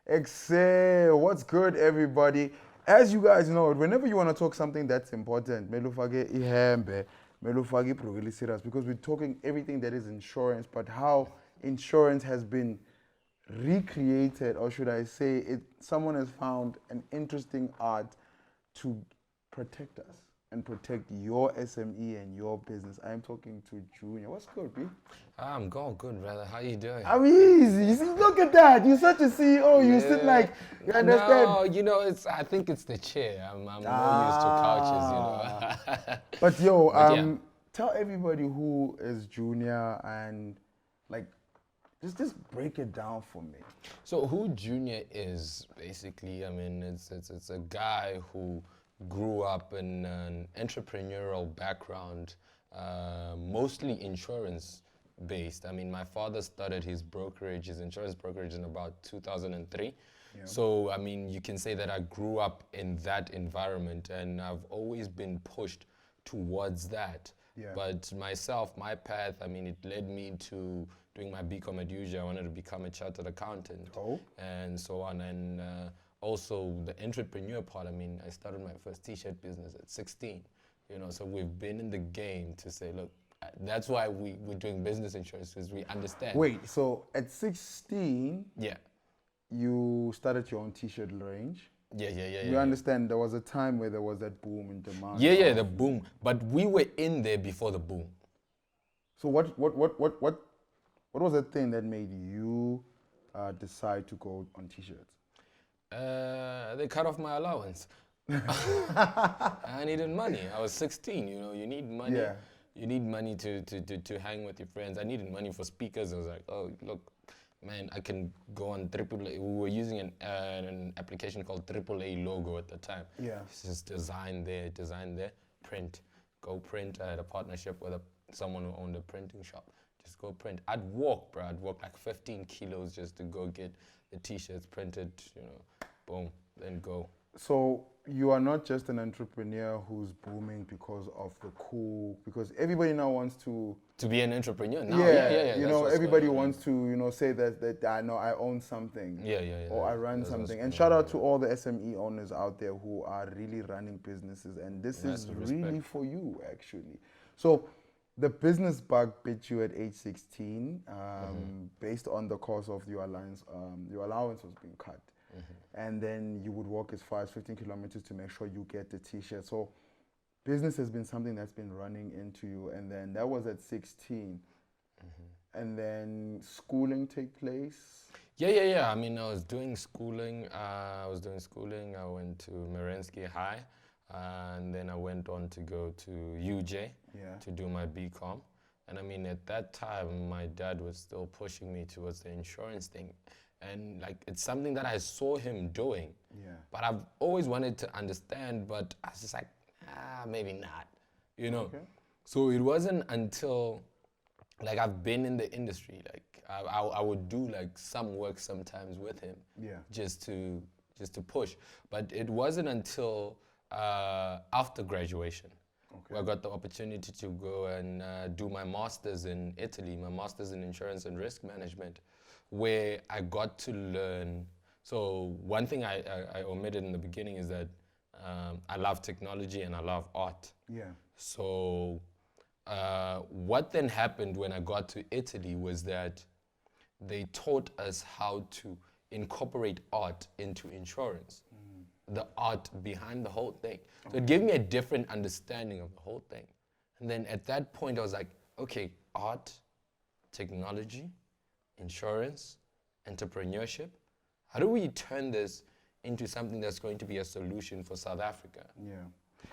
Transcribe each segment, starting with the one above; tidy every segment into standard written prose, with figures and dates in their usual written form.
Excel. What's good, everybody? As you guys know, whenever you want to talk something that's important, melufake ihembe, melufake ibrokeli serious, because we're talking everything that is insurance, but how insurance has been recreated, or should I say, someone has found an interesting art to protect us and protect your SME and your business. I'm talking to Junior. What's good, B? I'm going good, brother. How you doing? I'm easy. You see, look at that. You're such a CEO. You sit like, you understand? No, I think it's the chair. I'm more used to couches, But yo, But tell everybody who is Junior and like, just break it down for me. So who Junior is, basically, I mean, it's a guy who grew up in an entrepreneurial background, mostly insurance based. I mean, my father started his insurance brokerage in about 2003. Yeah. So, I mean, you can say that I grew up in that environment and I've always been pushed towards that. Yeah. But myself, my path, I mean, it led me to doing my BCom at UJ. I wanted to become a chartered accountant and so on. And also the entrepreneur part, I mean, I started my first t-shirt business at 16, so we've been in the game to say, look, that's why we're doing business insurance, because we understand. Wait, so at 16, yeah, you started your own t-shirt range? Yeah. You understand there was a time where there was that boom in demand. Yeah, the boom. But we were in there before the boom. So what was that thing that made you decide to go on t-shirts? They cut off my allowance. I needed money. I was 16, you need money. Yeah. You need money to hang with your friends. I needed money for speakers. I was like, oh, look, man, I can go on AAA. We were using an application called AAA Logo at the time. Yeah. It's just design there, print. Go print. I had a partnership with someone who owned a printing shop. Just go print. I'd walk like 15 kilos just to go get the t-shirts printed, boom, then go. So you are not just an entrepreneur who's booming because everybody now wants to be an entrepreneur now. Yeah. Everybody wants to, say that I know I own something. Yeah. Or I run something. And shout out to all the SME owners out there who are really running businesses, and this is really for you, actually. So the business bug bit you at age 16, based on the course of your allowance. Your allowance was being cut. And then you would walk as far as 15 kilometers to make sure you get the t-shirt. So business has been something that's been running into you. And then that was at 16. And then schooling take place? Yeah. I mean, I was doing schooling. I went to Merensky High. And then I went on to go to UJ to do my BCom. And I mean, at that time, my dad was still pushing me towards the insurance thing. And like, it's something that I saw him doing. Yeah. But I've always wanted to understand, but I was just like, maybe not, Okay. So it wasn't until, like, I've been in the industry, like I would do like some work sometimes with him. Yeah. Just to push. But it wasn't until after graduation. Okay. I got the opportunity to go and do my master's in Italy, my master's in insurance and risk management, where I got to learn. So one thing I omitted in the beginning is that I love technology and I love art. Yeah. So what then happened when I got to Italy was that they taught us how to incorporate art into insurance. The art behind the whole thing. So it gave me a different understanding of the whole thing. And then at that point I was like, okay, art, technology, insurance, entrepreneurship. How do we turn this into something that's going to be a solution for South Africa? Yeah.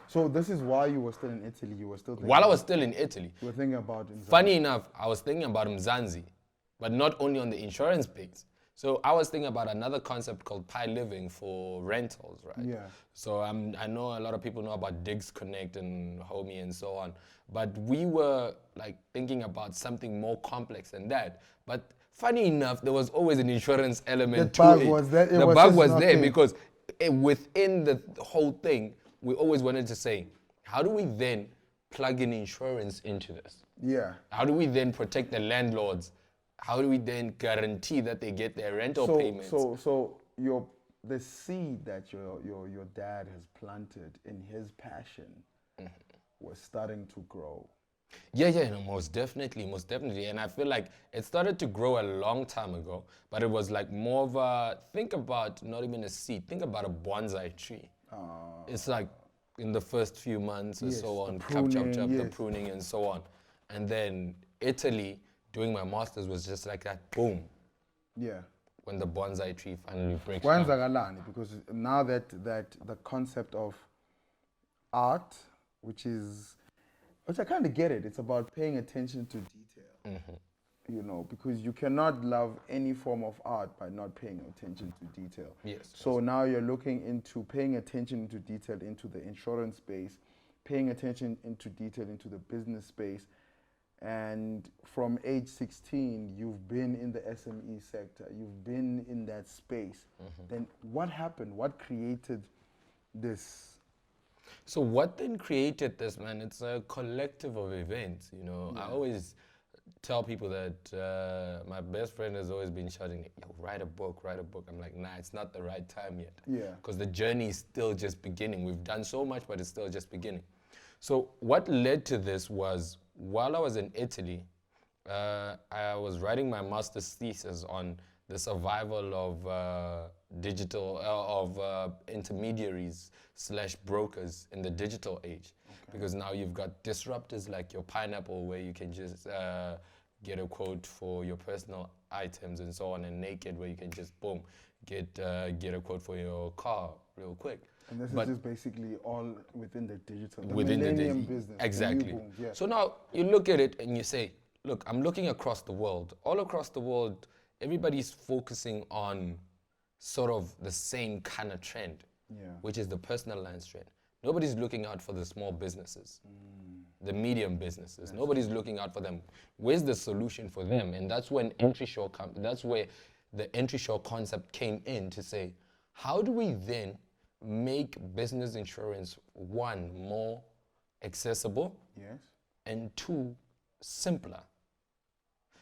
So this is why you were still in Italy. While I was still in Italy. You were thinking about Mzansi. Funny enough, I was thinking about Mzansi, but not only on the insurance base. So I was thinking about another concept called Pi Living for rentals, right? Yeah. So I know a lot of people know about Digs Connect and Homie and so on, but we were like thinking about something more complex than that. But funny enough, there was always an insurance element to it. The bug was there because within the whole thing, we always wanted to say, how do we then plug in insurance into this? Yeah. How do we then protect the landlords? How do we then guarantee that they get their rental payments? So the seed that your dad has planted in his passion was starting to grow. Yeah, no, most definitely. And I feel like it started to grow a long time ago, but it was like more of a, think about not even a seed, think about a bonsai tree. It's like in the first few months or so on, the pruning and so on. And then Italy, doing my master's was just like that, boom. Yeah. When the bonsai tree finally breaks down. Because now that the concept of art, which I kind of get it. It's about paying attention to detail. You know, because you cannot love any form of art by not paying attention to detail. Yes. So now you're looking into paying attention to detail into the insurance space, paying attention into detail into the business space. And from age 16, you've been in the SME sector. You've been in that space. Then what happened? What created this? So what then created this, man? It's a collective of events, you know. I always tell people that my best friend has always been shouting, yo, write a book. I'm like, nah, it's not the right time yet. Yeah. Because the journey is still just beginning. We've done so much, but it's still just beginning. So what led to this was, while I was in Italy, I was writing my master's thesis on the survival of intermediaries / brokers in the digital age. Because now you've got disruptors like your Pineapple, where you can just get a quote for your personal items and so on, and Naked, where you can just boom get a quote for your car real quick. And this is just basically all within the digital, business. Exactly. So now you look at it and you say, look, I'm looking across the world. All across the world, everybody's focusing on sort of the same kind of trend, which is the personal lines trend. Nobody's looking out for the small businesses, the medium businesses. Nobody's looking out for them. Where's the solution for them? And that's when Entresure that's where the Entresure concept came in to say, how do we then make business insurance, one, more accessible, and two, simpler?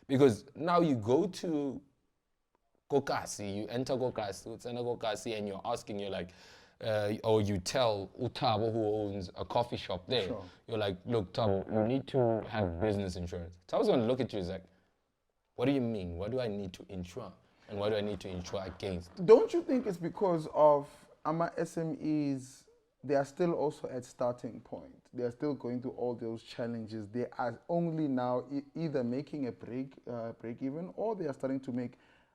Because now you go to Kokasi, you enter Kokasi, and you're asking, you're like, or you tell Utabo, who owns a coffee shop there, you're like, look, Tabo, you need to have business insurance. Tabo's going to look at you and like, what do you mean? What do I need to insure? And what do I need to insure against? Don't you think it's because of AMA SMEs, they are still also at starting point. They are still going through all those challenges. They are only now either making a break even, or they are starting to make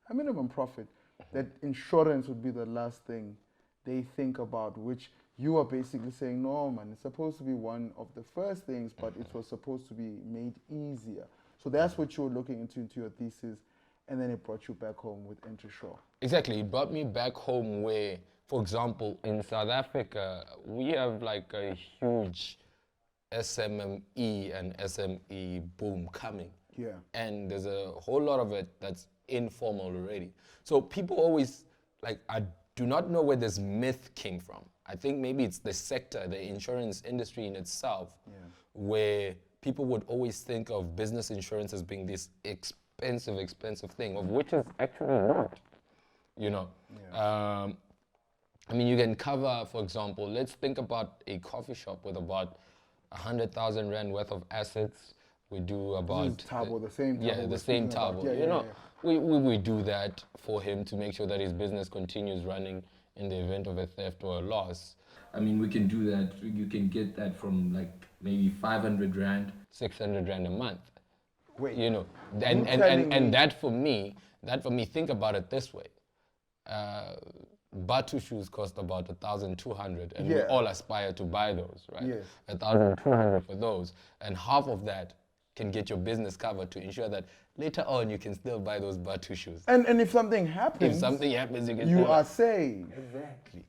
a minimum profit. That insurance would be the last thing they think about, which you are basically saying, no, man, it's supposed to be one of the first things, but it was supposed to be made easier. So that's what you were looking into your thesis, and then it brought you back home with Entresure. Exactly. It brought me back home where, for example, in South Africa, we have like a huge SMME and SME boom coming. Yeah. And there's a whole lot of it that's informal already. So people always, like, I do not know where this myth came from. I think maybe it's the sector, the insurance industry in itself, where people would always think of business insurance as being this expensive thing, of which is actually not, you know. I mean, you can cover, for example, let's think about a coffee shop with about 100,000 Rand worth of assets. We do about... the same Tabo. Yeah, the same Tabo. We do that for him to make sure that his business continues running in the event of a theft or a loss. I mean, we can do that. You can get that from like maybe 500 Rand, 600 Rand a month. Wait. You know, and that for me, think about it this way. Batu shoes cost about 1,200, and we all aspire to buy those, right? Yes. 1,200 for those, and half of that can get your business covered to ensure that later on you can still buy those Batu shoes. And if something happens, you are saved. Exactly.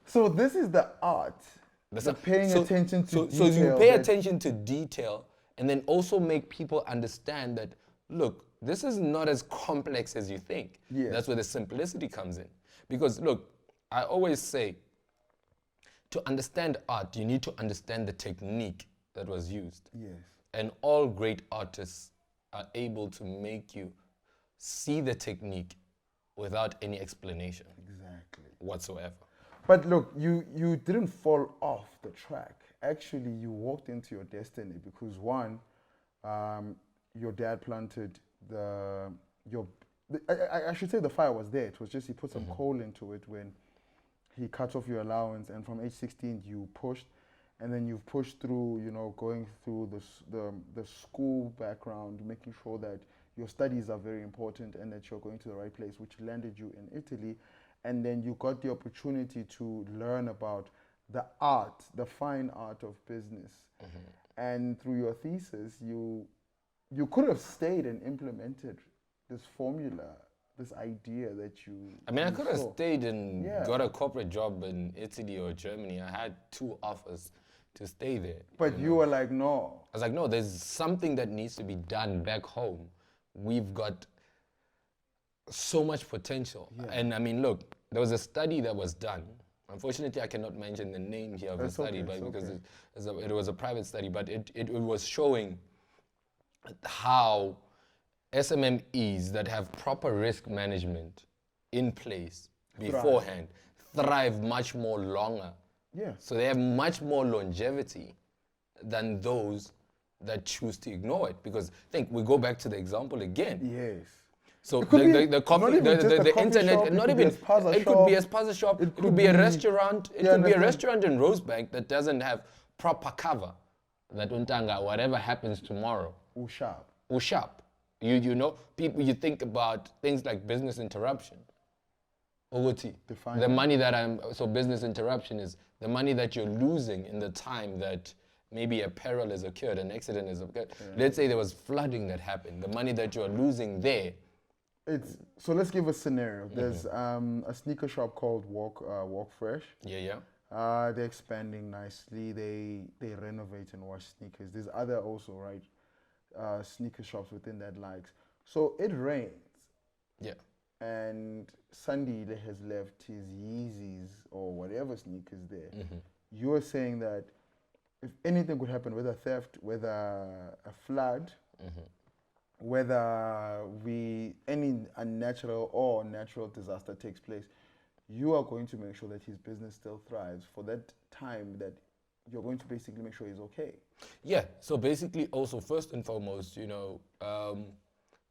So this is the art. Paying attention to detail. So you pay attention to detail, and then also make people understand that, look, this is not as complex as you think. Yeah. That's where the simplicity comes in. Because look, I always say, to understand art, you need to understand the technique that was used. Yes. And all great artists are able to make you see the technique without any explanation Exactly. whatsoever. But look, you didn't fall off the track. Actually, you walked into your destiny because one, your dad planted I should say the fire was there. It was just he put some coal into it when he cut off your allowance, and from age 16 you pushed, and then you've pushed through, going through the school background, making sure that your studies are very important and that you're going to the right place, which landed you in Italy. And then you got the opportunity to learn about the fine art of business. And through your thesis, you could have stayed and implemented this formula, this idea that you... I could have stayed and got a corporate job in Italy or Germany. I had 2 offers to stay there. But you were like, no. I was like, no, there's something that needs to be done back home. We've got so much potential. And look, there was a study that was done. Unfortunately, I cannot mention the name here of the study, because it was a private study, but it was showing how SMMEs that have proper risk management in place beforehand thrive much more longer. Yeah. So they have much more longevity than those that choose to ignore it. Because we go back to the example again. Yes. So the coffee, the internet, shop, not even, it could be a spaza shop, it could be a restaurant, it could be a restaurant in Rosebank that doesn't have proper cover. That untanga, whatever happens tomorrow. Ushap. People, you think about things like business interruption. The money so business interruption is the money that you're losing in the time that maybe a peril has occurred, an accident has occurred. Let's say there was flooding that happened. The money that you're losing there. So let's give a scenario. There's a sneaker shop called Walk Fresh. Yeah. They're expanding nicely. They renovate and wash sneakers. There's other also, right? Sneaker shops within that likes. So it rains. Yeah. And Sandile has left his Yeezys or whatever sneakers there. You're saying that if anything could happen, whether theft, whether a flood, whether any unnatural or natural disaster takes place, you are going to make sure that his business still thrives for that time, that you're going to basically make sure he's okay. Yeah, so basically also first and foremost,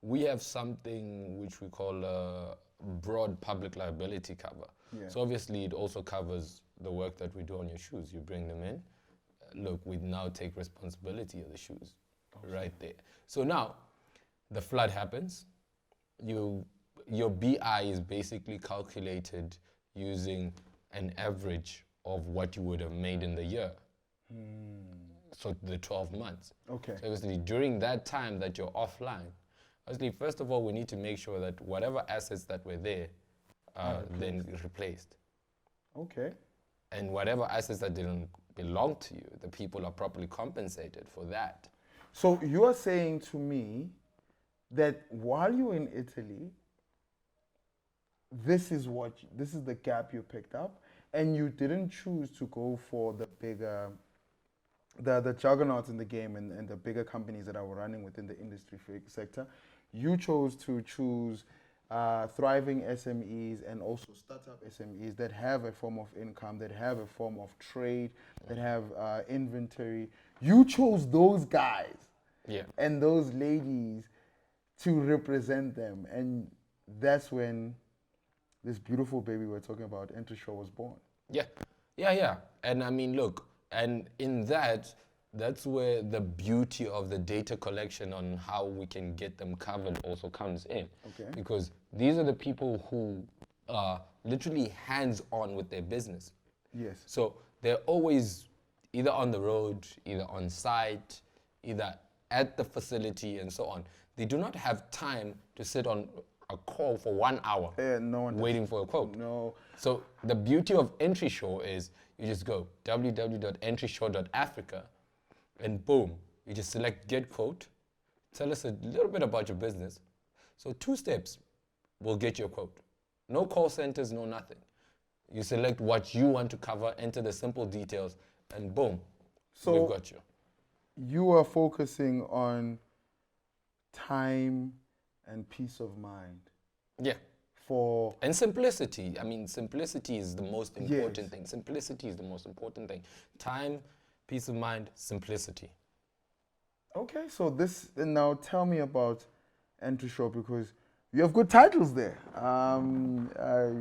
we have something which we call a broad public liability cover. Yeah. So obviously it also covers the work that we do on your shoes. You bring them in. Look, we now take responsibility of the shoes right there. So now the flood happens. Your BI is basically calculated using an average of what you would have made in the year. So the 12 months. Okay. So obviously during that time that you're offline, obviously first of all we need to make sure that whatever assets that were there are then replaced. Okay. And whatever assets that didn't belong to you, the people are properly compensated for that. So you are saying to me that while you're in Italy, this is the gap you picked up, and you didn't choose to go for the bigger, the juggernauts in the game and the bigger companies that are running within the industry sector. You chose to choose thriving SMEs and also startup SMEs that have a form of income, that have a form of trade, that have inventory. You chose those guys and those ladies to represent them. And that's when this beautiful baby we're talking about, Entresure, was born. Yeah. And look, and in that's where the beauty of the data collection on how we can get them covered also comes in. Okay. Because these are the people who are literally hands-on with their business. Yes. So they're always either on the road, either on site, either at the facility and so on. They do not have time to sit on a call for 1 hour waiting for a quote. No. So the beauty of Entresure is you just go www.entresure.africa and boom, you just select get quote, tell us a little bit about your business. So 2 steps will get you a quote. No call centers, no nothing. You select what you want to cover, enter the simple details, and boom, we've got you. You are focusing on time and peace of mind. Yeah. for... And simplicity. I mean, simplicity is the most important thing. Simplicity is the most important thing. Time, peace of mind, simplicity. Okay, so now tell me about Entresure, because you have good titles there.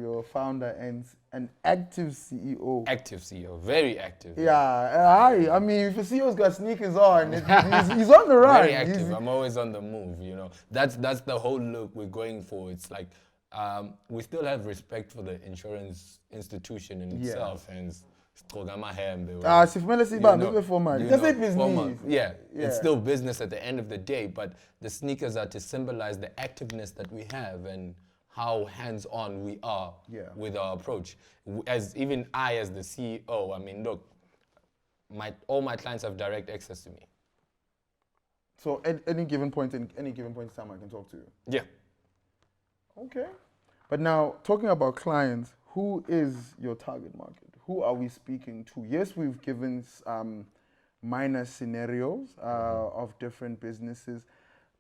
Your founder and an active CEO. Active CEO, very active. I mean, if a CEO's got sneakers on, he's on the run. Very active. I'm always on the move. You know, that's the whole look we're going for. It's like we still have respect for the insurance institution in itself, and it's still business at the end of the day, but the sneakers are to symbolize the activeness that we have and how hands-on we are with our approach. As the CEO, I mean, look, all my clients have direct access to me. So at any given point in time, I can talk to you. Yeah. Okay. But now, talking about clients, who is your target market? Who are we speaking to? Yes, we've given minor scenarios of different businesses,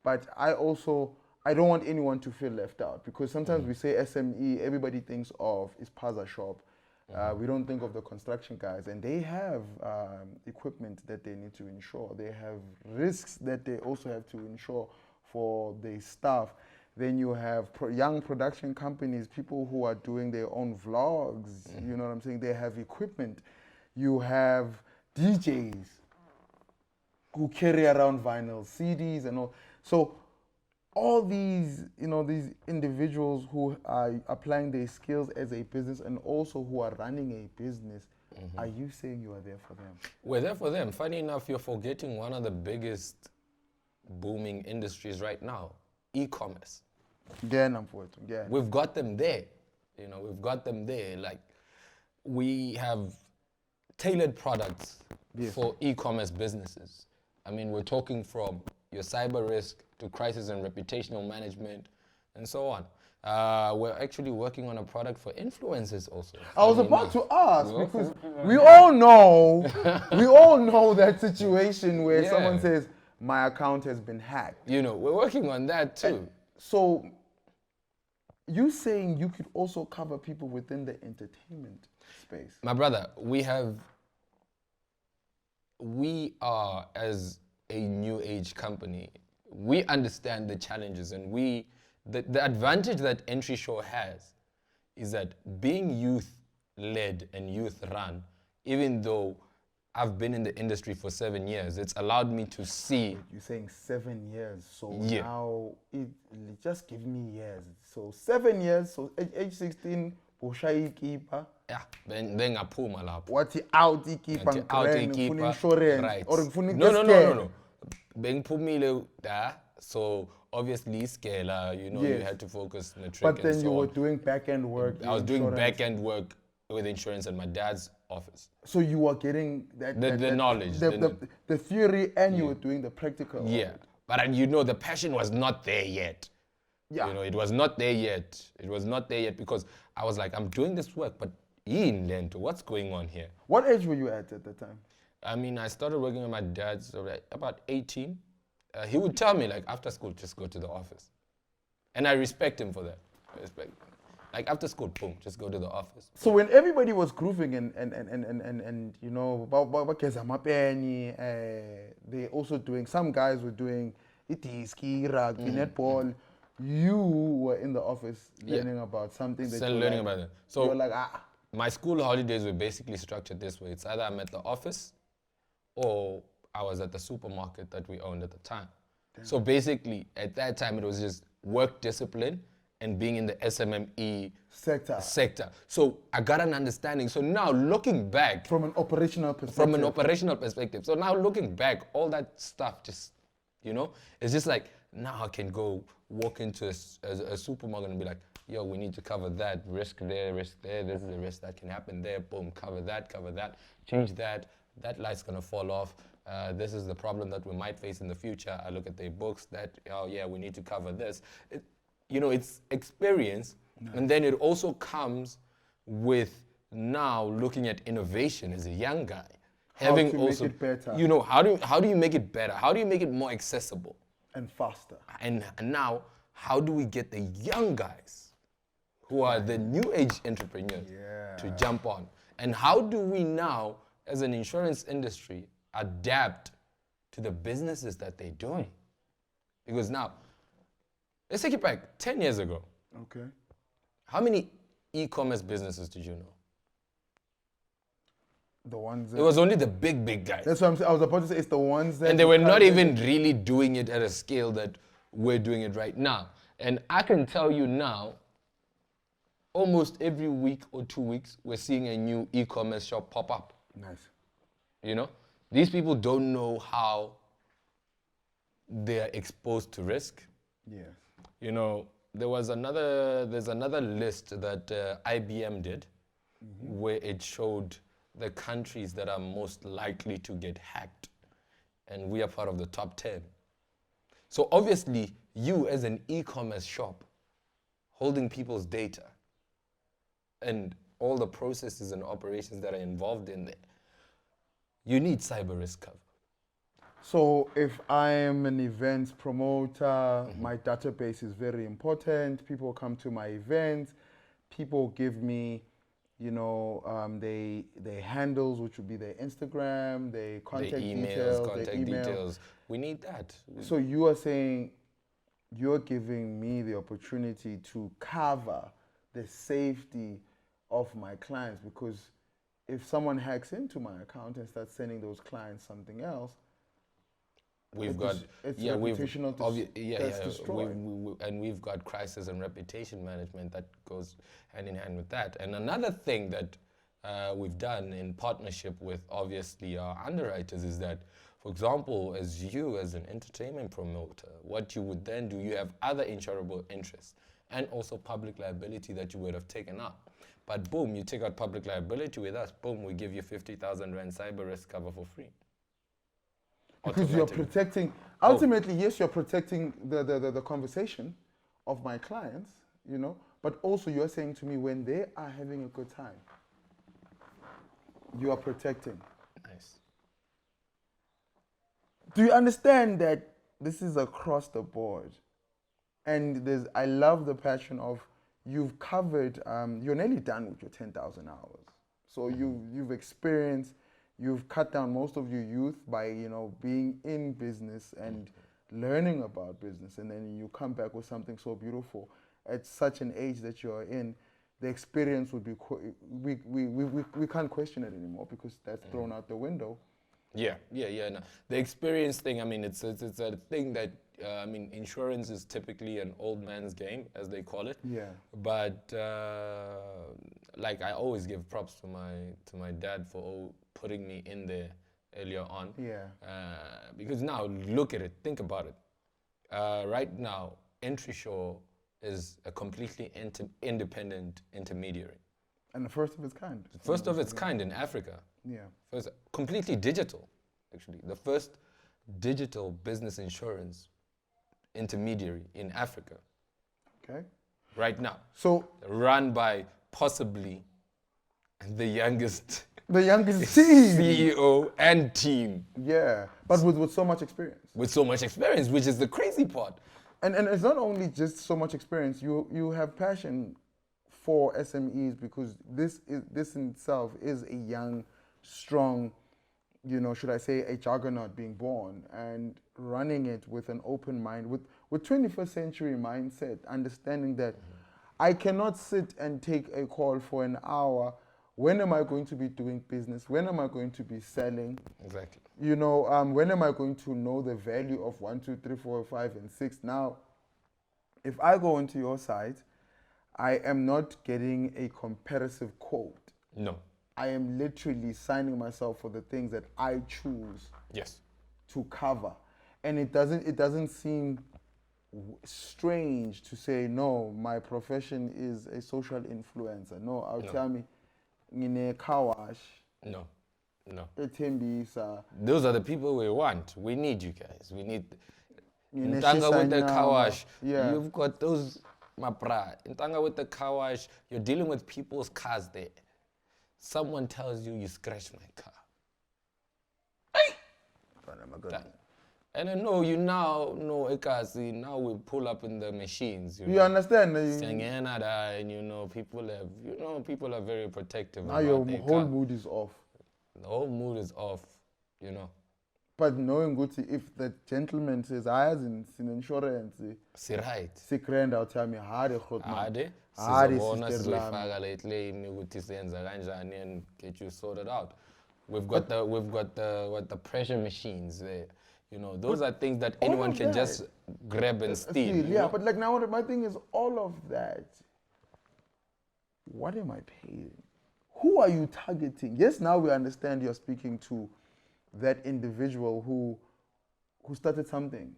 but I don't want anyone to feel left out, because sometimes we say SME, everybody thinks of is Paza shop. We don't think of the construction guys, and they have equipment that they need to insure. They have risks that they also have to insure for their staff. Then you have young production companies, people who are doing their own vlogs, you know what I'm saying? They have equipment. You have DJs who carry around vinyl, CDs and all. So all these, these individuals who are applying their skills as a business and also who are running a business, are you saying you are there for them? We're there for them. Funny enough, you're forgetting one of the biggest booming industries right now. E-commerce. We've got them there. We've got them there. Like, we have tailored products for e-commerce businesses. I mean, we're talking from your cyber risk to crisis and reputational management and so on. We're actually working on a product for influencers also. I was about to ask, because we all know that situation where someone says, my account has been hacked. We're working on that too. So, you saying you could also cover people within the entertainment space? My brother, we are, as a new age company, we understand the challenges, and the advantage that Entresure has is that being youth-led and youth-run, even though I've been in the industry for 7 years, it's allowed me to see... You're saying 7 years, so now, just give me years. So 7 years, so age 16, keeper. Yeah, then I pull my lap. What out keeper, insurance, right? Or No. Being put me there, so obviously scalar, you had to focus on the trick. But then you were doing back-end work. I was doing back-end work with insurance at my dad's office. So you were getting the knowledge, the theory, and you were doing the practical. Yeah, but the passion was not there yet. Yeah, it was not there yet. It was not there yet because I was like, I'm doing this work, but what's going on here? What age were you at the time? I mean, I started working with my dad about 18. He would tell me, like, after school, just go to the office. And I respect him for that. Like, after school, boom, just go to the office. So when everybody was grooving and they also doing, some guys were doing ski, rugby, netball. You were in the office learning about something that you learning about it. So you're like, my school holidays were basically structured this way. It's either I'm at the office or I was at the supermarket that we owned at the time. Damn. So basically, at that time, it was just work discipline and being in the SMME sector. So I got an understanding. So now looking back... From an operational perspective. So now looking back, all that stuff just, it's just like, now I can go walk into a supermarket and be like, yo, we need to cover that, risk there, this is the risk that can happen there, boom, cover that, change that light's gonna fall off, this is the problem that we might face in the future. I look at their books we need to cover this. It's experience, and then it also comes with now looking at innovation as a young guy. How to make it better. How do you make it better? How do you make it more accessible? And faster. And now, how do we get the young guys who are the new age entrepreneurs to jump on. And how do we now, as an insurance industry, adapt to the businesses that they're doing? Because now, let's take it back 10 years ago. Okay. How many e-commerce businesses did you know? The ones that... It was only the big guys. That's what I'm saying. I was about to say it's the ones that... And they were not even really doing it at a scale that we're doing it right now. And I can tell you now, almost every week or 2 weeks, we're seeing a new e-commerce shop pop up. Nice. You know? These people don't know how they are exposed to risk. Yes. You know, there's another list that IBM did where it showed the countries that are most likely to get hacked. And we are part of the top 10. So obviously, you as an e-commerce shop holding people's data and all the processes and operations that are involved in there, you need cyber risk cover. So if I am an events promoter, my database is very important. People come to my events. People give me, you know, their handles, which would be their Instagram, their contact details, contact their email. details. We need that. So you are saying you're giving me the opportunity to cover the safety of my clients, because if someone hacks into my account and starts sending those clients something else, we've got crisis and reputation management that goes hand in hand with that. And another thing that we've done in partnership with obviously our underwriters is that, for example, as an entertainment promoter, what you would then do, you have other insurable interests and also public liability that you would have taken out. But boom, you take out public liability with us, boom, we give you 50,000 Rand cyber risk cover for free. Because you're protecting, ultimately, yes, you're protecting the conversation of my clients, you know, but also you're saying to me when they are having a good time, you are protecting. Nice. Do you understand that this is across the board? And I love the passion of you've covered, you're nearly done with your 10,000 hours. So you've experienced, you've cut down most of your youth by, you know, being in business and learning about business, and then you come back with something so beautiful at such an age that you're in. The experience would be, we can't question it anymore because that's thrown out the window. Yeah. No. The experience thing, I mean, it's a thing that, insurance is typically an old man's game, as they call it. Yeah. But like I always give props to my dad for putting me in there earlier on. Yeah. Because now look at it, think about it. Right now, Entresure is a completely independent intermediary. And the first of its kind. First of its kind in Africa. Yeah. First, completely digital, actually. The first digital business insurance intermediary in Africa. Okay. Right now. So run by possibly the youngest team. CEO and team. Yeah. But with so much experience. With so much experience, which is the crazy part. And it's not only just so much experience, you have passion for SMEs, because this in itself is a young, strong, you know, should I say, a juggernaut being born, and running it with an open mind, with 21st century mindset, understanding that I cannot sit and take a call for an hour. When am I going to be doing business? When am I going to be selling? Exactly. You know, when am I going to know the value of 1, 2, 3, 4, 5, and 6? Now, if I go into your site, I am not getting a comparative quote. No. I am literally signing myself for the things that I choose to cover. And it doesn't seem strange to say, no, my profession is a social influencer. No, tell me, ngine car wash. No. Those are the people we want. We need you guys. We need Ntanga with the car wash. Yeah. You've got those, my bra. Ntanga with the car wash. You're dealing with people's cars there. Someone tells you scratched my car. Hey! And I know you now know Ekasi, now we pull up in the machines. You understand? And people are very protective now about your their whole car. mood is off. The whole mood is off, But knowing Guti, if the gentleman says, I has in insurance, right. 6 grand, I'll tell me, hard Sizobona sizoyifaka le claim ukuthi senza kanjani and get you sorted out. We've got the pressure machines there. Those are things that anyone can just grab and steal. Yeah, but like now my thing is all of that. What am I paying? Who are you targeting? Yes, now we understand you're speaking to that individual who started something.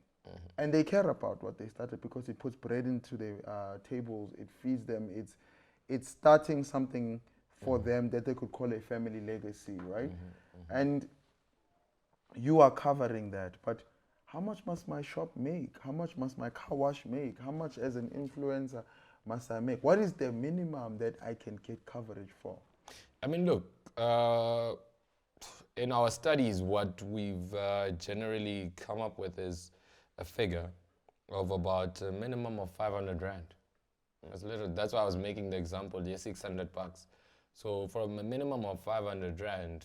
And they care about what they started because it puts bread into their tables, it feeds them, it's starting something for them that they could call a family legacy, right? And you are covering that, but how much must my shop make? How much must my car wash make? How much as an influencer must I make? What is the minimum that I can get coverage for? I mean, look, in our studies, what we've generally come up with is a figure of about a minimum of 500 rand. That's why I was making the example, $600. So from a minimum of 500 rand.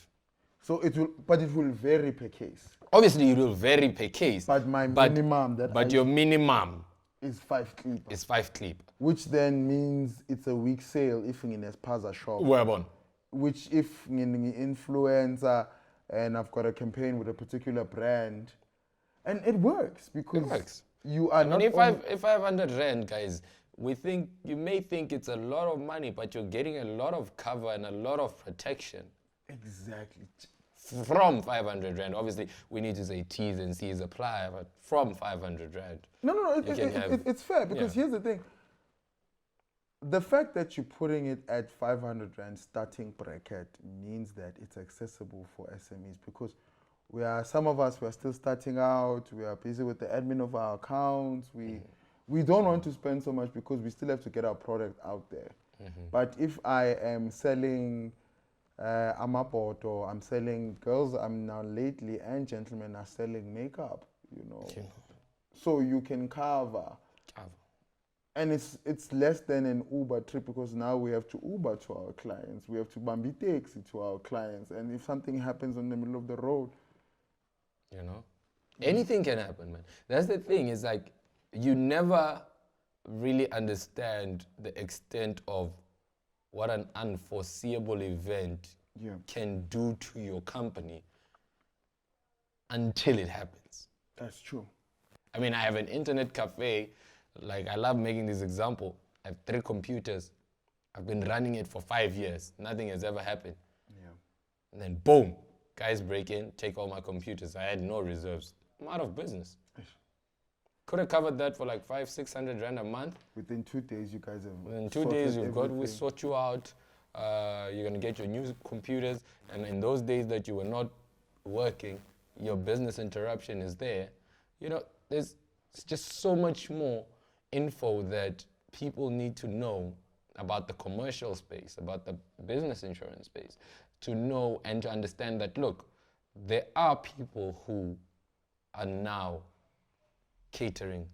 So it will vary per case. Obviously, it will vary per case. But minimum your minimum is 5 clip. Is 5 clip. Which then means it's a weak sale if in a spaza shop. Whereupon? Which if in influencer and I've got a campaign with a particular brand, and it works because you are not. If 500 rand, guys, you may think it's a lot of money, but you're getting a lot of cover and a lot of protection. Exactly. From 500 rand. Obviously, we need to say T's and C's apply, but from 500 rand. No, it's fair because here's the thing. The fact that you're putting it at 500 rand starting bracket means that it's accessible for SMEs because some of us are still starting out, we are busy with the admin of our accounts, we don't want to spend so much because we still have to get our product out there. But if I am selling amapoto, I'm selling girls, I'm now lately, and gentlemen are selling makeup, so you can cover. And it's less than an Uber trip because now we have to Uber to our clients. We have to Bambi taxi to our clients. And if something happens in the middle of the road, anything can happen, man. That's the thing. It's like you never really understand the extent of what an unforeseeable event can do to your company until it happens. That's true. I mean, I have an internet cafe. Like, I love making this example. I have 3 computers. I've been running it for 5 years. Nothing has ever happened. Yeah. And then, boom, guys break in, take all my computers. I had no reserves. I'm out of business. Could have covered that for like 500-600 rand a month. Within 2 days, you guys have. Within 2 days, we sort you out. You're going to get your new computers. And in those days that you were not working, your business interruption is there. There's just so much more info that people need to know about the commercial space, about the business insurance space, to know and to understand that, look, there are people who are now catering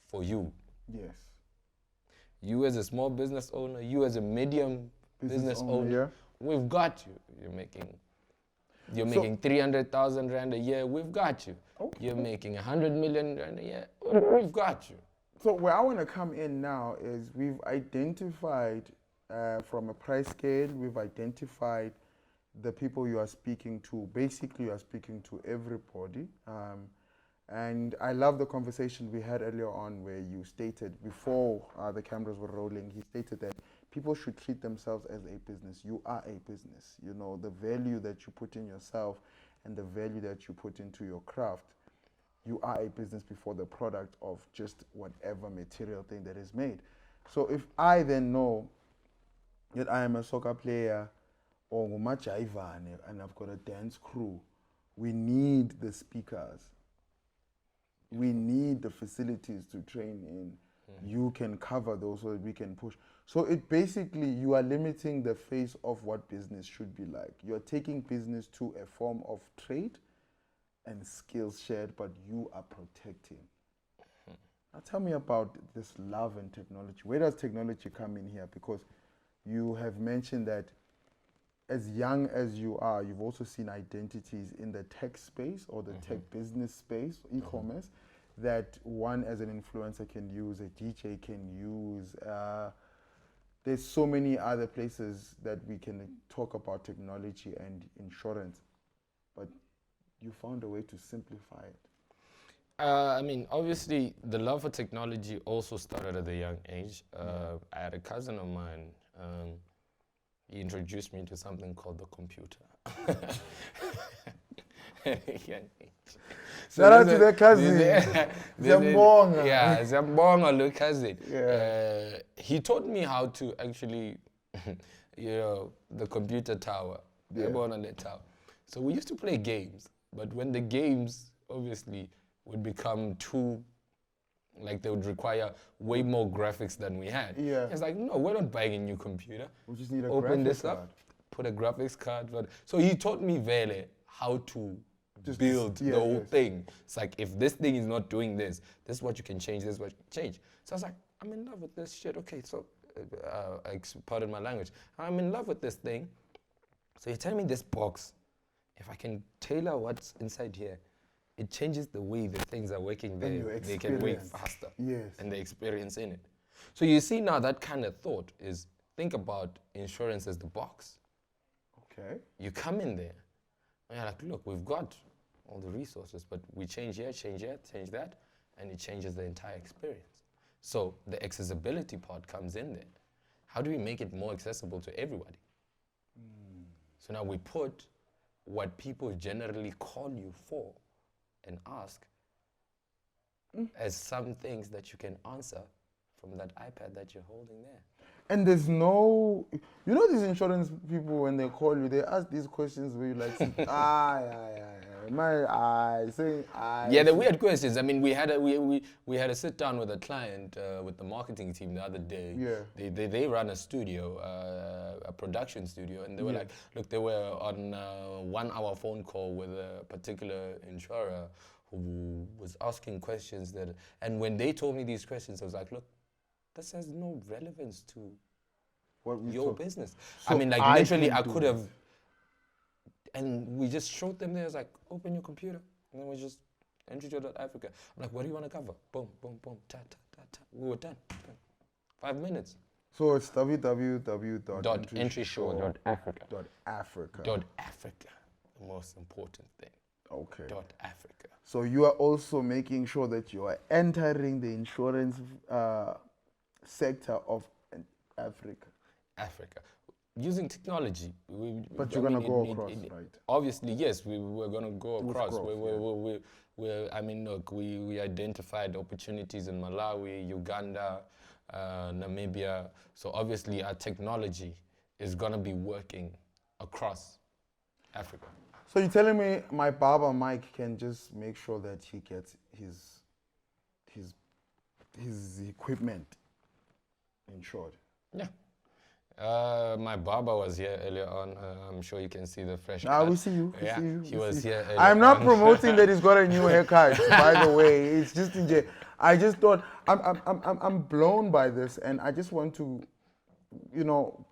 for you. Yes. You as a small business owner, you as a medium business owner, we've got you. You're making 300,000 rand a year, we've got you. Okay. You're making 100 million rand a year, we've got you. So where I want to come in now is we've identified from a price scale, we've identified the people you are speaking to. Basically, you are speaking to everybody. And I love the conversation we had earlier on where you stated, before the cameras were rolling, he stated that people should treat themselves as a business. You are a business. The value that you put in yourself and the value that you put into your craft, you are a business before the product of just whatever material thing that is made. So if I then know that I am a soccer player or ngumajaivane and I've got a dance crew, we need the speakers. We need the facilities to train in. You can cover those so that we can push. So it basically, you are limiting the face of what business should be like. You're taking business to a form of trade and skills shared, but you are protecting. Now tell me about this love and technology. Where does technology come in here? Because you have mentioned that as young as you are, you've also seen identities in the tech space or the tech business space, e-commerce, that one as an influencer can use, a DJ can use. There's so many other places that we can talk about technology and insurance, but you found a way to simplify it. I mean, obviously, the love for technology also started at a young age. I had a cousin of mine. He introduced me to something called the computer. Shout out to their cousin. Zambonga. Yeah, Zambonga, the cousin. Yeah. He taught me how to actually, the computer tower. Yeah. The tower. So we used to play games, but when the games obviously would become too, like they would require way more graphics than we had. Yeah. It's like, no, we're not buying a new computer. We just need a Open this card. up, put a graphics card. So he taught me how to just build the whole thing. It's like, if this thing is not doing this is what you can change, this is what you can change. So I was like, I'm in love with this shit. Okay, so, pardon my language. I'm in love with this thing. So you tell me this box, if I can tailor what's inside here, it changes the way the things are working there. They can work faster. Yes. And the experience in it. So you see now that kind of thought is, think about insurance as the box. Okay. You come in there, and you're like, look, we've got all the resources, but we change here, change that, and it changes the entire experience. So the accessibility part comes in there. How do we make it more accessible to everybody? So now we put what people generally call you for and ask as some things that you can answer from that iPad that you're holding there. And there's these insurance people, when they call you, they ask these questions where you like, Yeah, the weird questions. I mean, we had a sit down with a client, with the marketing team the other day. Yeah. They run a studio, a production studio, and they were like, look, they were on a 1 hour phone call with a particular insurer who was asking questions and when they told me these questions, I was like, look, this has no relevance to your business. So I mean, like, literally, I could have, and we just showed them there. It's like, open your computer, and then we just Entrepreneur.Africa. I'm like, what do you want to cover? Boom, boom, boom, ta, ta, ta, ta. We were done. 5 minutes. So it's www.entrepreneur.Africa. Africa. The most important thing. Okay. .Africa. So you are also making sure that you are entering the insurance sector of Africa. Using technology. But you're going to go across, right? Obviously, yes, we're going to go across. We identified opportunities in Malawi, Uganda, Namibia. So obviously our technology is going to be working across Africa. So you're telling me my barber Mike can just make sure that he gets his equipment insured? Yeah. My barber was here earlier on. I'm sure you can see the fresh cut. We see you. He was here earlier I'm not promoting that he's got a new haircut, by the way. It's just I just thought I'm blown by this, and I just want to,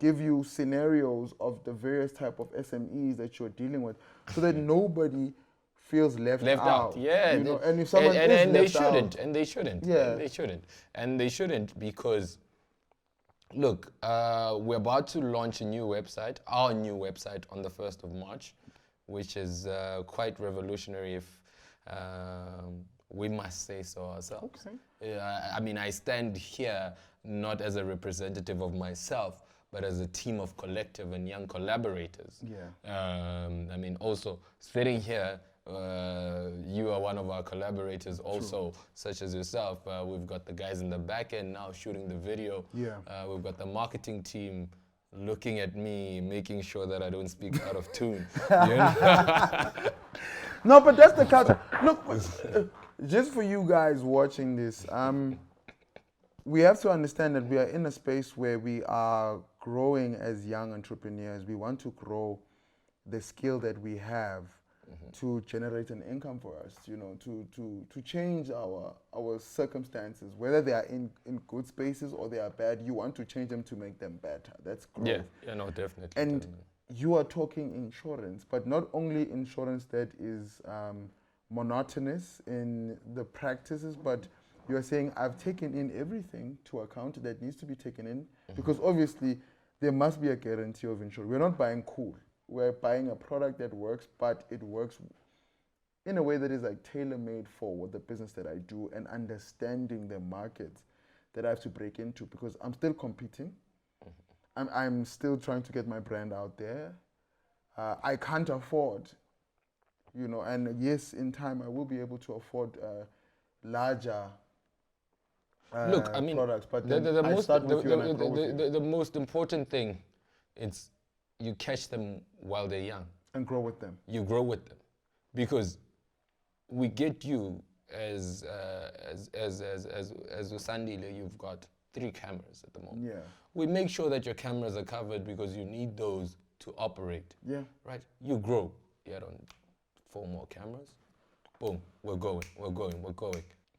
give you scenarios of the various type of SMEs that you're dealing with, so that nobody feels left out. Yeah. And if someone they shouldn't, because look, we're about to launch our new website on the 1st of March, which is quite revolutionary, if we must say so ourselves. Okay. I mean, I stand here not as a representative of myself, but as a team of collective and young collaborators. Yeah. I mean, also sitting here, you are one of our collaborators also. True. Such as yourself. We've got the guys in the back end now shooting the video. Yeah. We've got the marketing team looking at me, making sure that I don't speak out of tune. No, but that's the culture. Look, just for you guys watching this, we have to understand that we are in a space where we are growing as young entrepreneurs. We want to grow the skill that we have to generate an income for us, you know, to change our circumstances, whether they are in good spaces or they are bad. You want to change them to make them better. That's growth. Yeah, no, definitely. And definitely. you are talking insurance, but not only insurance that is monotonous in the practices, but you are saying I've taken in everything to account that needs to be taken in, because obviously there must be a guarantee of insurance. We're not buying cool. We're buying a product that works, but it works in a way that is like tailor-made for the business that I do, and understanding the markets that I have to break into, because I'm still competing. I'm still trying to get my brand out there. I can't afford, you know, and yes, in time I will be able to afford larger Look, I mean, products. But the most important thing is you catch them while they're young and grow with them. You grow with them, because we get you as Sandile. You've got 3 cameras at the moment. Yeah. We make sure that your cameras are covered because you need those to operate. Yeah. Right? You grow. You add on 4 more cameras. Boom. We're going.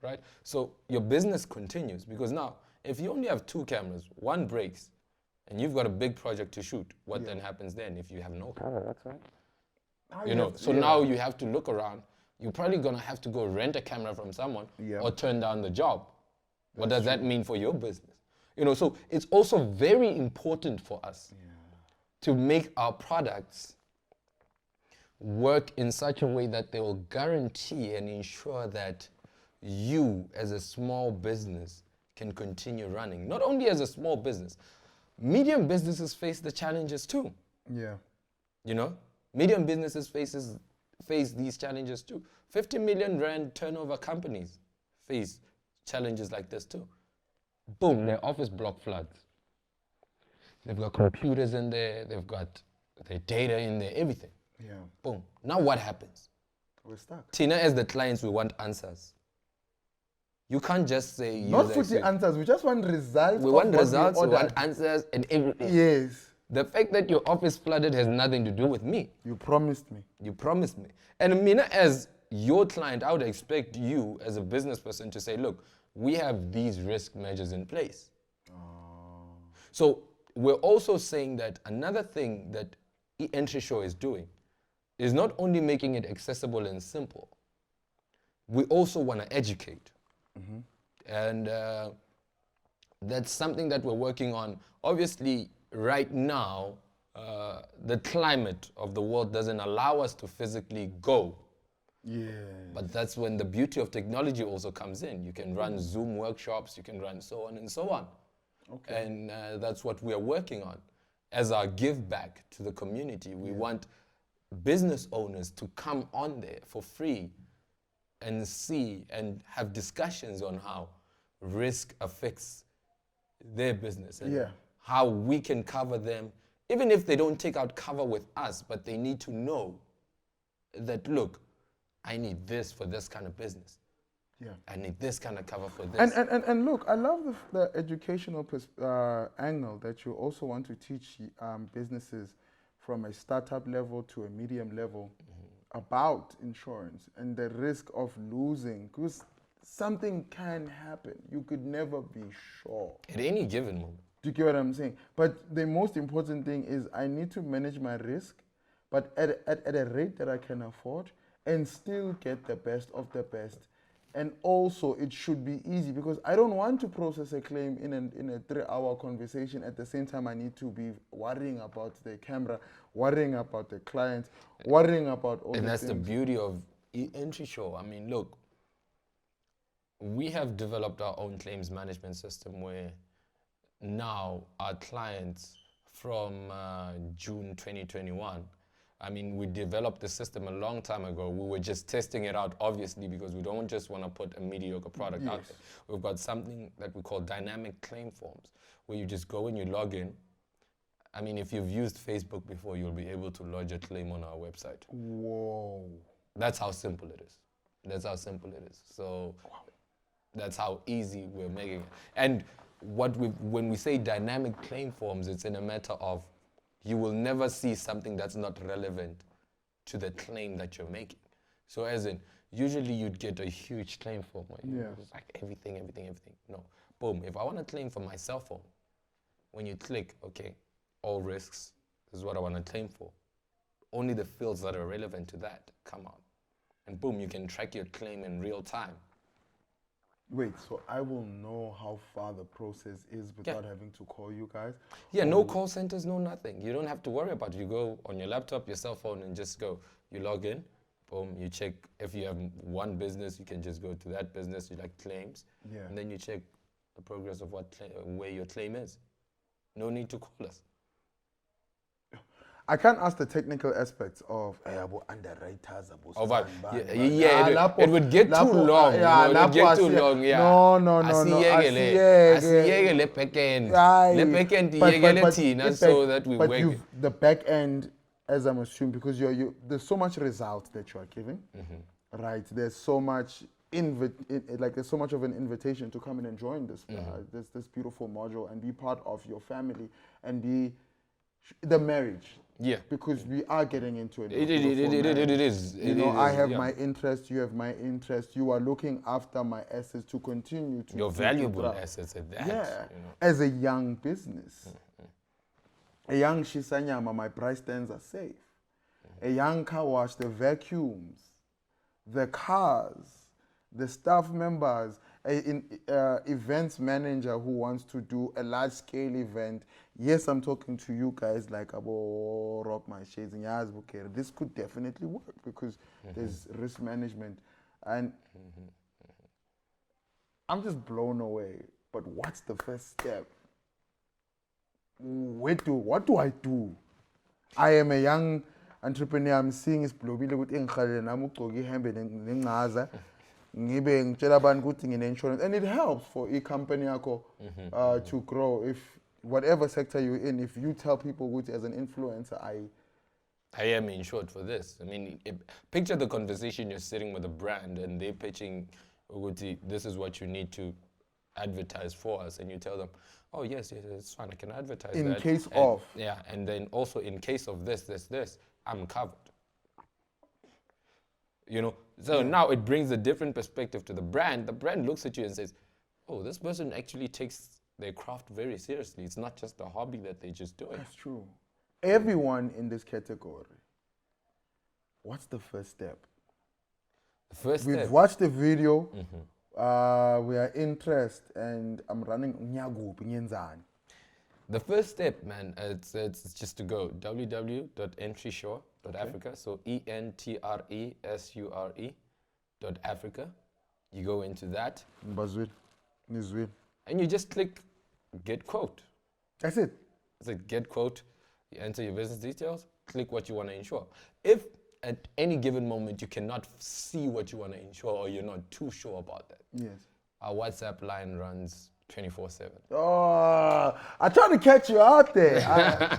Right? So your business continues, because now if you only have 2 cameras, one breaks, and you've got a big project to shoot, what then happens then if you have no camera? That's right. You know, so now you have to look around. You're probably going to have to go rent a camera from someone or turn down the job. What does that mean for your business? You know, so it's also very important for us to make our products work in such a way that they will guarantee and ensure that you as a small business can continue running. Not only as a small business, medium businesses face the challenges too. Yeah. You know, medium businesses face these challenges too. 50 million rand turnover companies face challenges like this too. Boom, their office block floods. They've got computers in there, they've got their data in there, everything. Yeah. Boom. Now what happens? We're stuck. Tina, as the clients, we want answers. You can't just say... Not for the answers, we just want results. We want results, we want answers and everything. Yes. The fact that your office flooded has nothing to do with me. You promised me. You promised me. And Mina, as your client, I would expect you as a business person to say, look, we have these risk measures in place. So we're also saying that another thing that Entresure is doing is not only making it accessible and simple, we also want to educate. And that's something that we're working on. Obviously, right now, the climate of the world doesn't allow us to physically go. Yeah. But that's when the beauty of technology also comes in. You can run Zoom workshops, you can run so on and so on. Okay. And that's what we are working on. As our give back to the community, we want business owners to come on there for free and see and have discussions on how risk affects their business and how we can cover them, even if they don't take out cover with us, but they need to know that, look, I need this for this kind of business. Yeah. I need this kind of cover for this. And look, I love the educational angle that you also want to teach businesses from a startup level to a medium level about insurance and the risk of losing, because something can happen. You could never be sure. At any given moment. Do you get what I'm saying? But the most important thing is I need to manage my risk, but at a rate that I can afford, and still get the best of the best. And also it should be easy, because I don't want to process a claim in a 3-hour conversation. At the same time, I need to be worrying about the camera, worrying about the client, worrying about all and the that's things. The beauty of Entresure. I mean, look, we have developed our own claims management system where now our clients from June 2021, I mean, we developed the system a long time ago. We were just testing it out, obviously, because we don't just want to put a mediocre product out there. We've got something that we call dynamic claim forms, where you just go and you log in. I mean, if you've used Facebook before, you'll be able to lodge a claim on our website. Whoa. That's how simple it is. That's how simple it is. So that's how easy we're making it. And when we say dynamic claim forms, it's in a matter of you will never see something that's not relevant to the claim that you're making. So as in, usually you'd get a huge claim form. It's like everything. No. Boom. If I want to claim for my cell phone, when you click, okay, all risks, this is what I want to claim for. Only the fields that are relevant to that come out. And boom, you can track your claim in real time. Wait, so I will know how far the process is without having to call you guys? Yeah, no call centers, no nothing. You don't have to worry about it. You go on your laptop, your cell phone, and just go. You log in, boom, you check. If you have one business, you can just go to that business, you like claims, and then you check the progress of where your claim is. No need to call us. I can't ask the technical aspects of underwriters. It would get too long. It would get too long. Yeah. No. Asiyeke le back end. Le back end so that we work. The back end, as I'm assuming, because there's so much result that you are giving, right? There's so much there's so much of an invitation to come in and join this this beautiful module and be part of your family and be the marriage. Yeah. Because we are getting into it. It is. I have my interest, you have my interest. You are looking after my assets to continue to... Your valuable assets at that. Yeah. As a young business. A young Shisanyama, my price stands are safe. A young car wash, the vacuums, the cars, the staff members, an events manager who wants to do a large-scale event. Yes, I'm talking to you guys like about rock my shades and this could definitely work because there's risk management. And I'm just blown away. But what's the first step? What do I do? I am a young entrepreneur. I'm seeing is blobile with insurance, and it helps for a company to grow. If whatever sector you're in, if you tell people which as an influencer, I am insured for this. I mean, picture the conversation. You're sitting with a brand and they're pitching, this is what you need to advertise for us, and you tell them, oh yes, it's fine, I can advertise in case of. Yeah, and then also in case of this, I'm covered. So now it brings a different perspective to the brand. The brand looks at you and says, oh, this person actually takes their craft very seriously. It's not just a hobby that they're just doing. That's true. Everyone in this category, what's the first step? We've watched the video. We are interested, and I'm running The first step, man, it's just to go www.entresure.africa. So ENTRESURE.africa. You go into that. And you just click get quote. That's it. It's like get quote. You enter your business details, click what you want to insure. If at any given moment you cannot see what you want to insure or you're not too sure about that, our WhatsApp line runs 24/7. Oh, I tried to catch you out there.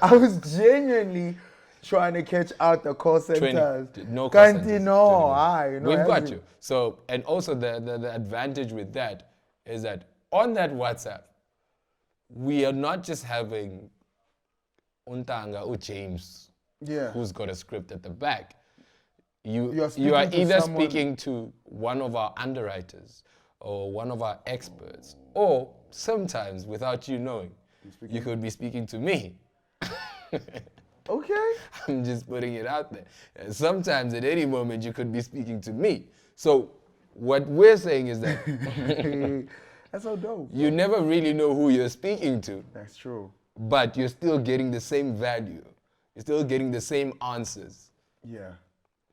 I was genuinely trying to catch out the call centers. No call centers. We've got you. So, and also the advantage with that is that on that WhatsApp, we are not just having Untanga or James, who's got a script at the back. You are either speaking to one of our underwriters or one of our experts, or sometimes, without you knowing, you could be speaking to me. Okay. I'm just putting it out there. And sometimes, at any moment, you could be speaking to me. So, what we're saying is that that's so dope. You never really know who you're speaking to. That's true. But you're still getting the same value. You're still getting the same answers. Yeah.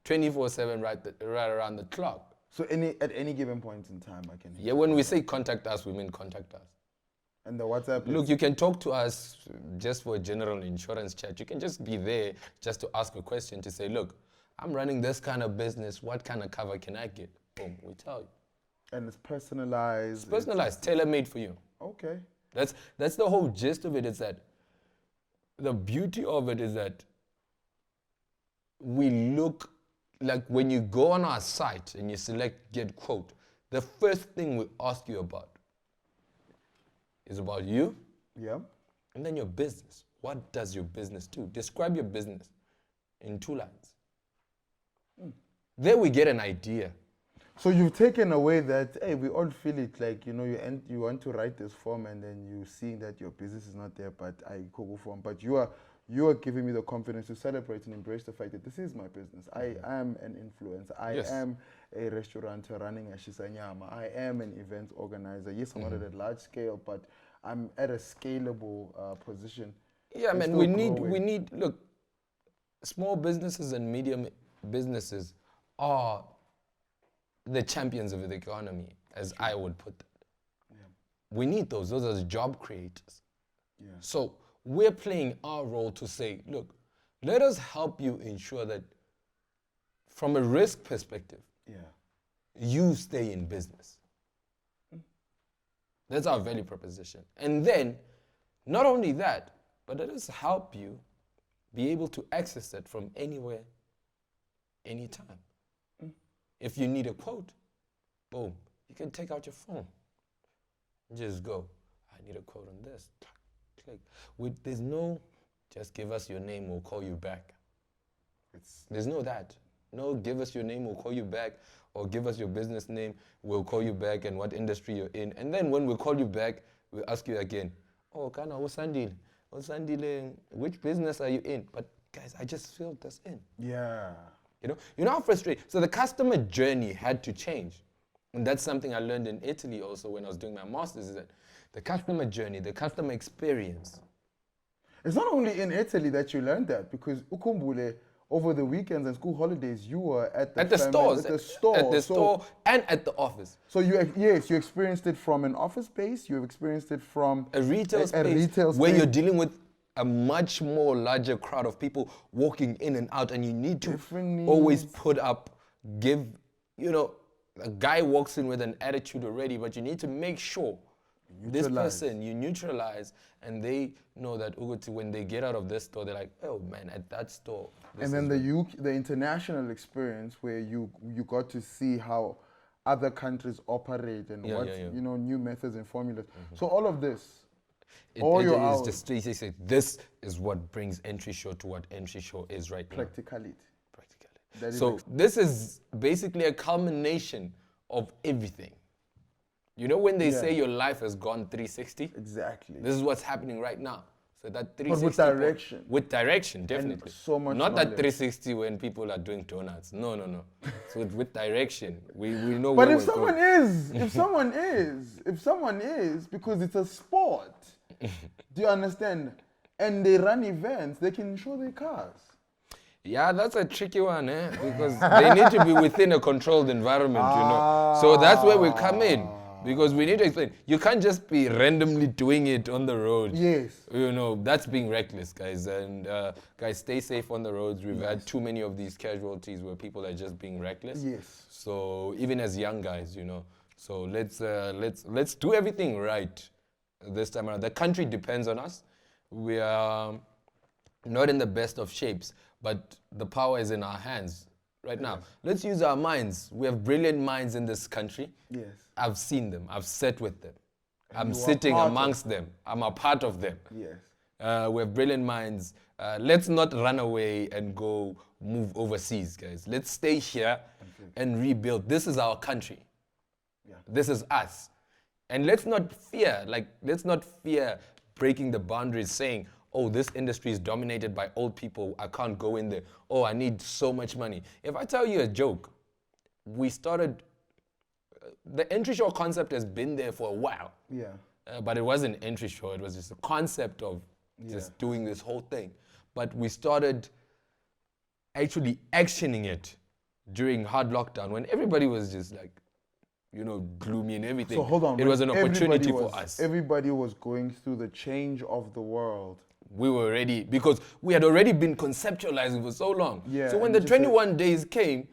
24/7 right around the clock. So at any given point in time, I can... Yeah, when we say contact us, we mean contact us. And the WhatsApp Look, you can talk to us just for a general insurance chat. You can just be there just to ask a question to say, look, I'm running this kind of business. What kind of cover can I get? Boom, we tell you. And it's personalized. It's personalized, tailor-made for you. Okay. That's the whole gist of it, is that the beauty of it is that we look like when you go on our site and you select get quote, the first thing we ask you about is about you. Yeah. And then your business. What does your business do? Describe your business in 2 lines. There we get an idea. So you've taken away that, hey, we all feel it, like, you know, you want to write this form and then you see that your business is not there, but I go form. But you are giving me the confidence to celebrate and embrace the fact that this is my business. I am an influencer. I am a restaurateur running a Shisanyama. I am an event organizer. Yes, I'm not at a large scale, but I'm at a scalable position. Yeah, man, we need, look, small businesses and medium businesses are the champions of the economy, as I would put it. Yeah. We need those. Those are the job creators. Yeah. So we're playing our role to say, look, let us help you ensure that from a risk perspective, you stay in business. That's our value proposition. And then, not only that, but let us help you be able to access that from anywhere, anytime. If you need a quote, boom, you can take out your phone. Just go, I need a quote on this. Click. There's no, just give us your name, we'll call you back. There's no that. No, give us your name, we'll call you back. Or give us your business name, we'll call you back and what industry you're in. And then when we call you back, we'll ask you again, oh, Kana, Sandile, which business are you in? But guys, I just filled this in. Yeah. You know how frustrating. So the customer journey had to change. And that's something I learned in Italy also when I was doing my master's, is that the customer journey, the customer experience. It's not only in Italy that you learned that, because Ukumbule, over the weekends and school holidays, you were at the stores, at the store and at the office. So you experienced it from an office space. You experienced it from a retail space where you're dealing with a much more larger crowd of people walking in and out, and you need to always put up, a guy walks in with an attitude already, but you need to make sure this person you neutralize, and they know that when they get out of this store, they're like, oh man, at that store. And then the international experience where you got to see how other countries operate and new methods and formulas. So all of this. This is what brings Entresure to what Entresure is right now. Practicality. So this is basically a culmination of everything. You know when they say your life has gone 360? Exactly. This is what's happening right now. So that 360. But with direction. With direction, definitely. And so much Not knowledge. That 360 when people are doing donuts. No. So with direction, we know. But if someone is, because it's a sport, do you understand? And they run events, they can show their cars. Yeah, that's a tricky one, because they need to be within a controlled environment, So that's where we come in. Because we need to explain. You can't just be randomly doing it on the road. Yes. That's being reckless, guys. And guys, stay safe on the roads. We've had too many of these casualties where people are just being reckless. Yes. So even as young guys, So let's do everything right this time around. The country depends on us. We are not in the best of shapes, but the power is in our hands right now. Let's use our minds. We have brilliant minds in this country. Yes. I've seen them. I've sat with them. I'm sitting amongst them. I'm a part of them. Yes. We have brilliant minds. Let's not run away and go move overseas, guys. Let's stay here and rebuild. This is our country. Yeah. This is us. And let's not fear breaking the boundaries, saying, oh, this industry is dominated by old people. I can't go in there. Oh, I need so much money. If I tell you a joke, we started, the Entresure concept has been there for a while. Yeah. But it wasn't Entresure. It was just a concept of just doing this whole thing. But we started actually actioning it during hard lockdown when everybody was just like, gloomy and everything. So hold on. It was an opportunity for us. Everybody was going through the change of the world. We were ready because we had already been conceptualizing for so long. Yeah, so when the 21 days came,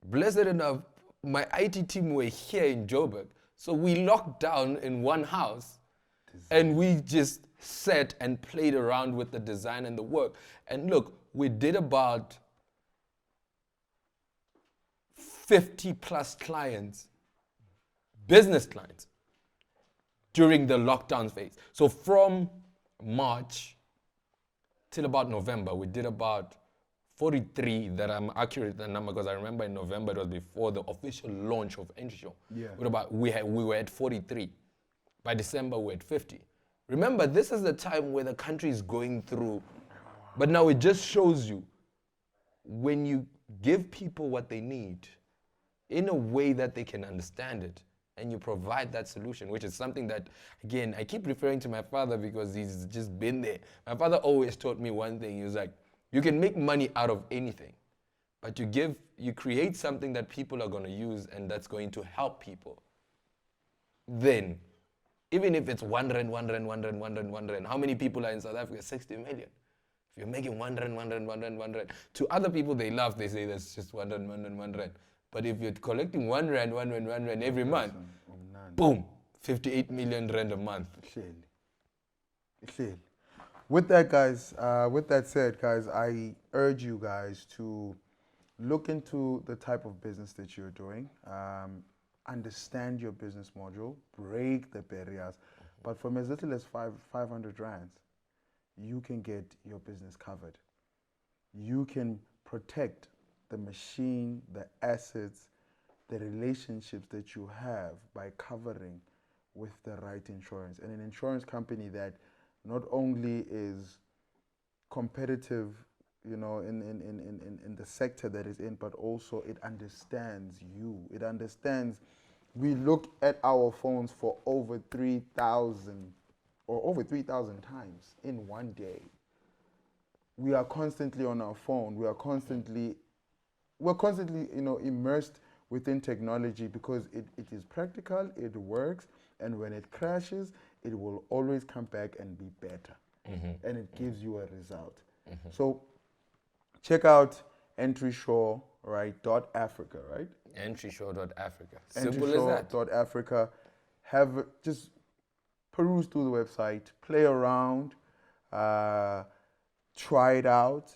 blessed enough, my IT team were here in Joburg. So we locked down in one house and we just sat and played around with the design and the work. And look, we did about 50 plus clients, business clients, during the lockdown phase. So from March till about November, we did about 43 that I'm accurate with the number, because I remember in November it was before the official launch of Entresure. Yeah. We were at 43. By December we're at 50. Remember, this is the time where the country is going through, but now it just shows you when you give people what they need in a way that they can understand it, and you provide that solution, which is something that, again, I keep referring to my father because he's just been there. My father always taught me one thing. He was like, you can make money out of anything, but you create something that people are going to use and that's going to help people. Then, even if it's 1 rand, 1 rand, 1 rand, 1 rand, 1 rand, how many people are in South Africa? 60 million. If you're making 1 rand, 1 rand, 1 rand, 1 rand, to other people they laugh, they say that's just 1 rand, 1 rand, 1 rand. But if you're collecting 1 rand, 1 rand, 1 rand every month, boom, 58 million rand a month. With that, guys, with that said, guys, I urge you guys to look into the type of business that you're doing, understand your business model, break the barriers. But from as little as 500 rands, you can get your business covered. You can protect the machine, the assets, the relationships that you have by covering with the right insurance. And an insurance company that not only is competitive, you know, in the sector that it's in, but also it understands you. It understands. We look at our phones for over 3,000 times in one day. We are constantly on our phone. We're constantly, you know, immersed within technology because it is practical, it works, and when it crashes, it will always come back and be better. And it gives you a result. So check out Entresure, right? .africa, right? Entresure.africa. Simple as that. .africa. Just peruse through the website, play around, try it out,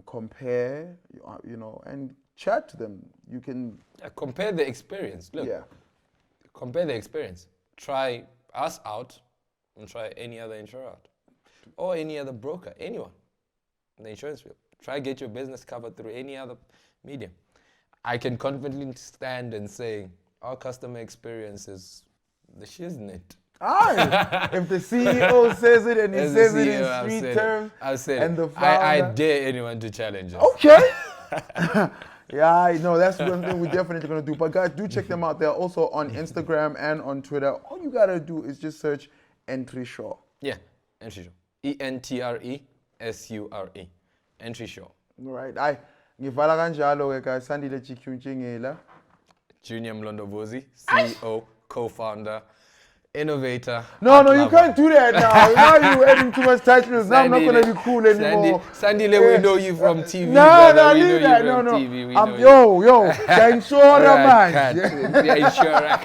compare, you know, and chat to them. You can compare the experience. Look, compare the experience. Try us out and try any other insurer out, or any other broker, anyone in the insurance field. Try get your business covered through any other medium. I can confidently stand and say our customer experience is the shiznit. If the CEO says it and he says it in street terms, I've said and the founder, I dare anyone to challenge us. Okay. Yeah, I know that's one thing we're definitely gonna do. But guys, do check them out. They're also on Instagram and on Twitter. All you gotta do is just search Entresure. Yeah, Entresure. Entresure. Entresure. All right. Ngivala kanjalo ke guys. Sandile GQ Ntshingila. Junior Mlondobuzi, CEO, co-founder, innovator. No, you can't do that now. Now you're adding too much titles. Now I'm not going to be cool anymore. Sandile, we know you from TV. No, leave that. No. TV, Yo, the insurer man. The insurer.